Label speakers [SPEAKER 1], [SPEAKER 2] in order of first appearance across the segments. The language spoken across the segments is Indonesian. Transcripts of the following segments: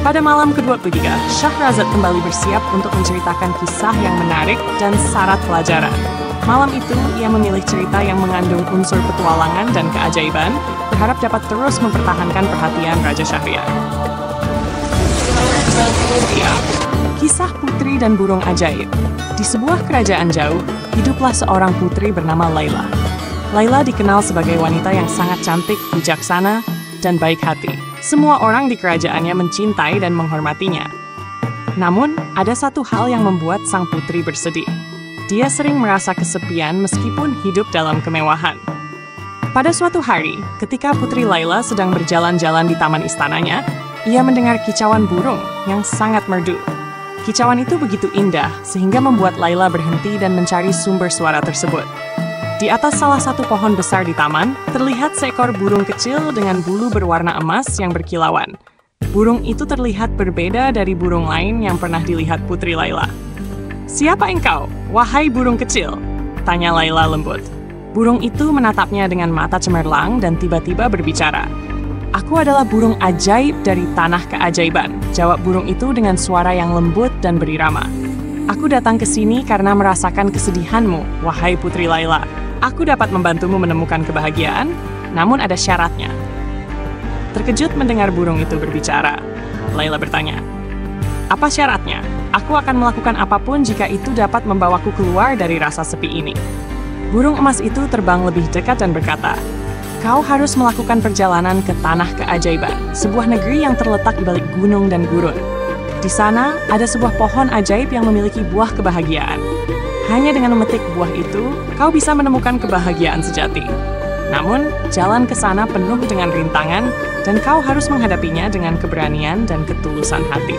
[SPEAKER 1] Pada malam ke-23, Syahrazad kembali bersiap untuk menceritakan kisah yang menarik dan syarat pelajaran. Malam itu, ia memilih cerita yang mengandung unsur petualangan dan keajaiban, berharap dapat terus mempertahankan perhatian Raja Syahriar. Kisah Putri dan Burung Ajaib. Di sebuah kerajaan jauh, hiduplah seorang putri bernama Laila. Laila dikenal sebagai wanita yang sangat cantik, bijaksana, dan baik hati. Semua orang di kerajaannya mencintai dan menghormatinya. Namun, ada satu hal yang membuat sang putri bersedih. Dia sering merasa kesepian meskipun hidup dalam kemewahan. Pada suatu hari, ketika Putri Laila sedang berjalan-jalan di taman istananya, ia mendengar kicauan burung yang sangat merdu. Kicauan itu begitu indah sehingga membuat Laila berhenti dan mencari sumber suara tersebut. Di atas salah satu pohon besar di taman, terlihat seekor burung kecil dengan bulu berwarna emas yang berkilauan. Burung itu terlihat berbeda dari burung lain yang pernah dilihat Putri Laila. "Siapa engkau, wahai burung kecil?" tanya Laila lembut. Burung itu menatapnya dengan mata cemerlang dan tiba-tiba berbicara. "Aku adalah burung ajaib dari tanah keajaiban," jawab burung itu dengan suara yang lembut dan berirama. "Aku datang ke sini karena merasakan kesedihanmu, wahai Putri Laila. Aku dapat membantumu menemukan kebahagiaan, namun ada syaratnya." Terkejut mendengar burung itu berbicara, Laila bertanya, "Apa syaratnya? Aku akan melakukan apapun jika itu dapat membawaku keluar dari rasa sepi ini." Burung emas itu terbang lebih dekat dan berkata, "Kau harus melakukan perjalanan ke tanah keajaiban, sebuah negeri yang terletak di balik gunung dan gurun. Di sana ada sebuah pohon ajaib yang memiliki buah kebahagiaan. Hanya dengan memetik buah itu, kau bisa menemukan kebahagiaan sejati. Namun, jalan ke sana penuh dengan rintangan, dan kau harus menghadapinya dengan keberanian dan ketulusan hati."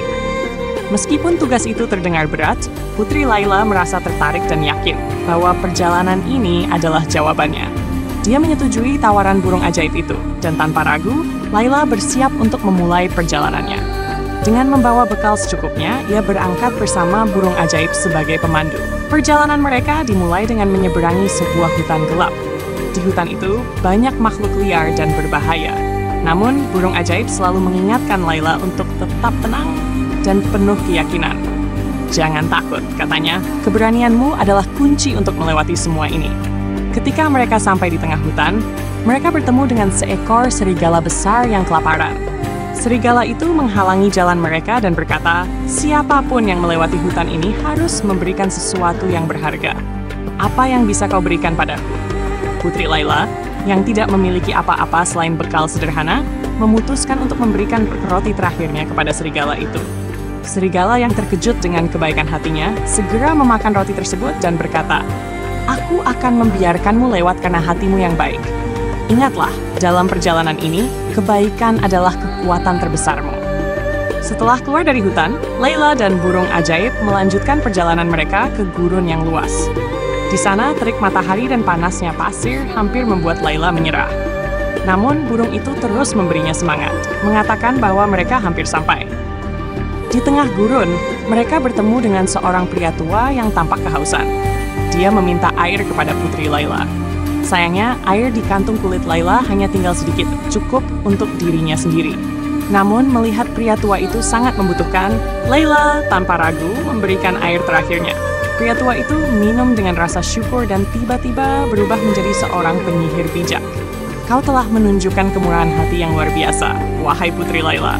[SPEAKER 1] Meskipun tugas itu terdengar berat, Putri Laila merasa tertarik dan yakin bahwa perjalanan ini adalah jawabannya. Dia menyetujui tawaran burung ajaib itu, dan tanpa ragu, Laila bersiap untuk memulai perjalanannya. Dengan membawa bekal secukupnya, ia berangkat bersama burung ajaib sebagai pemandu. Perjalanan mereka dimulai dengan menyeberangi sebuah hutan gelap. Di hutan itu, banyak makhluk liar dan berbahaya. Namun, burung ajaib selalu mengingatkan Laila untuk tetap tenang dan penuh keyakinan. "Jangan takut," katanya, "keberanianmu adalah kunci untuk melewati semua ini." Ketika mereka sampai di tengah hutan, mereka bertemu dengan seekor serigala besar yang kelaparan. Serigala itu menghalangi jalan mereka dan berkata, "Siapapun yang melewati hutan ini harus memberikan sesuatu yang berharga. Apa yang bisa kau berikan padaku?" Putri Laila, yang tidak memiliki apa-apa selain bekal sederhana, memutuskan untuk memberikan roti terakhirnya kepada serigala itu. Serigala yang terkejut dengan kebaikan hatinya, segera memakan roti tersebut dan berkata, "Aku akan membiarkanmu lewat karena hatimu yang baik. Ingatlah, dalam perjalanan ini, kebaikan adalah kekuatan terbesarmu." Setelah keluar dari hutan, Laila dan burung ajaib melanjutkan perjalanan mereka ke gurun yang luas. Di sana, terik matahari dan panasnya pasir hampir membuat Laila menyerah. Namun, burung itu terus memberinya semangat, mengatakan bahwa mereka hampir sampai. Di tengah gurun, mereka bertemu dengan seorang pria tua yang tampak kehausan. Dia meminta air kepada Putri Laila. Sayangnya, air di kantung kulit Laila hanya tinggal sedikit, cukup untuk dirinya sendiri. Namun, melihat pria tua itu sangat membutuhkan, Laila tanpa ragu memberikan air terakhirnya. Pria tua itu minum dengan rasa syukur dan tiba-tiba berubah menjadi seorang penyihir bijak. "Kau telah menunjukkan kemurahan hati yang luar biasa, wahai Putri Laila.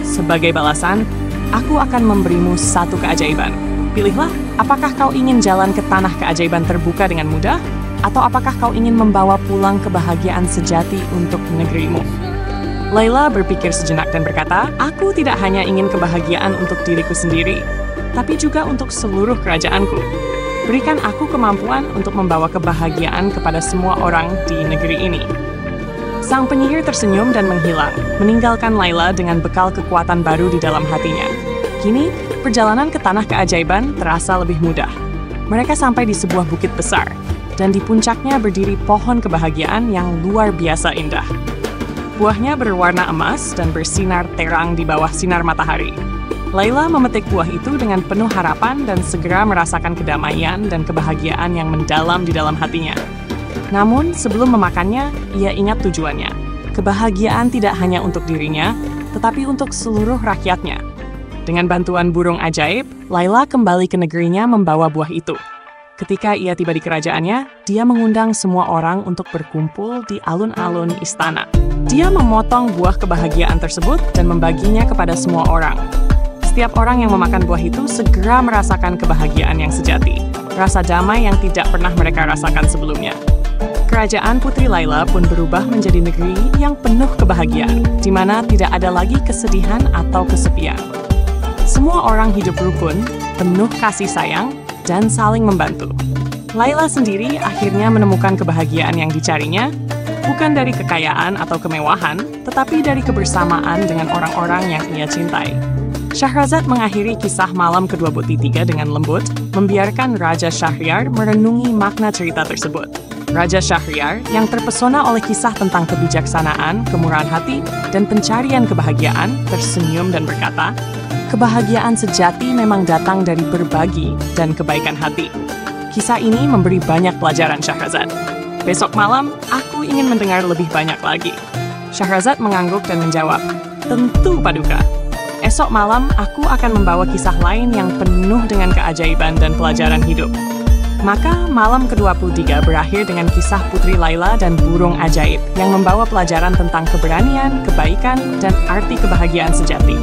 [SPEAKER 1] Sebagai balasan, aku akan memberimu satu keajaiban. Pilihlah, apakah kau ingin jalan ke tanah keajaiban terbuka dengan mudah, atau apakah kau ingin membawa pulang kebahagiaan sejati untuk negerimu?" Laila berpikir sejenak dan berkata, "Aku tidak hanya ingin kebahagiaan untuk diriku sendiri, tapi juga untuk seluruh kerajaanku. Berikan aku kemampuan untuk membawa kebahagiaan kepada semua orang di negeri ini." Sang penyihir tersenyum dan menghilang, meninggalkan Laila dengan bekal kekuatan baru di dalam hatinya. Kini, perjalanan ke tanah keajaiban terasa lebih mudah. Mereka sampai di sebuah bukit besar, dan di puncaknya berdiri pohon kebahagiaan yang luar biasa indah. Buahnya berwarna emas dan bersinar terang di bawah sinar matahari. Laila memetik buah itu dengan penuh harapan dan segera merasakan kedamaian dan kebahagiaan yang mendalam di dalam hatinya. Namun, sebelum memakannya, ia ingat tujuannya. Kebahagiaan tidak hanya untuk dirinya, tetapi untuk seluruh rakyatnya. Dengan bantuan burung ajaib, Laila kembali ke negerinya membawa buah itu. Ketika ia tiba di kerajaannya, dia mengundang semua orang untuk berkumpul di alun-alun istana. Dia memotong buah kebahagiaan tersebut dan membaginya kepada semua orang. Setiap orang yang memakan buah itu segera merasakan kebahagiaan yang sejati, rasa damai yang tidak pernah mereka rasakan sebelumnya. Kerajaan Putri Laila pun berubah menjadi negeri yang penuh kebahagiaan, di mana tidak ada lagi kesedihan atau kesepian. Semua orang hidup rukun, penuh kasih sayang, dan saling membantu. Laila sendiri akhirnya menemukan kebahagiaan yang dicarinya, bukan dari kekayaan atau kemewahan, tetapi dari kebersamaan dengan orang-orang yang ia cintai. Syahrazad mengakhiri kisah malam ke-23 dengan lembut, membiarkan Raja Syahryar merenungi makna cerita tersebut. Raja Syahryar yang terpesona oleh kisah tentang kebijaksanaan, kemurahan hati, dan pencarian kebahagiaan, tersenyum dan berkata, "Kebahagiaan sejati memang datang dari berbagi dan kebaikan hati." Kisah ini memberi banyak pelajaran Syahrazad. Besok malam, aku ingin mendengar lebih banyak lagi. Syahrazad mengangguk dan menjawab, "Tentu, Paduka. Esok malam, aku akan membawa kisah lain yang penuh dengan keajaiban dan pelajaran hidup." Maka malam ke-23 berakhir dengan kisah Putri Laila dan burung ajaib yang membawa pelajaran tentang keberanian, kebaikan, dan arti kebahagiaan sejati.